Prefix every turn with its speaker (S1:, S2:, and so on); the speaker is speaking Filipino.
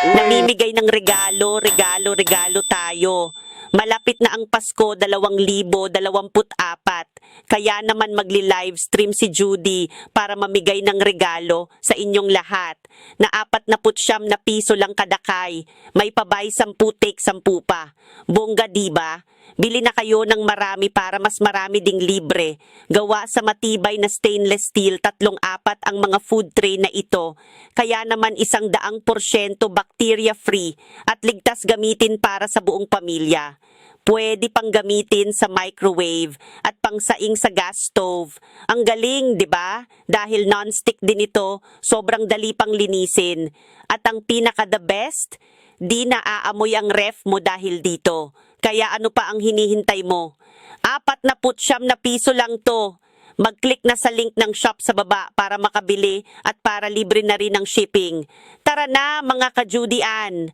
S1: Namimigay ng regalo tayo. Malapit na ang Pasko 2024. Kaya naman magli-live stream si Judy para mamigay ng regalo sa inyong lahat. Na 49 na piso lang kadakay. May pabay 10 take 10 pa. Bongga diba? Bili na kayo ng marami para mas marami ding libre. Gawa sa matibay na stainless steel, 3-4 ang mga food tray na ito. Kaya naman 100% bacteria-free at ligtas gamitin para sa buong pamilya. Pwede pang gamitin sa microwave at pangsaing sa gas stove. Ang galing, di ba? Dahil non-stick din ito, sobrang dali pang linisin. At ang pinaka-the best, di na aamoy ang ref mo dahil dito. Kaya ano pa ang hinihintay mo? 49 na piso lang to. Mag-click na sa link ng shop sa baba para makabili at para libre na rin ang shipping. Tara na mga ka-Judy Ann!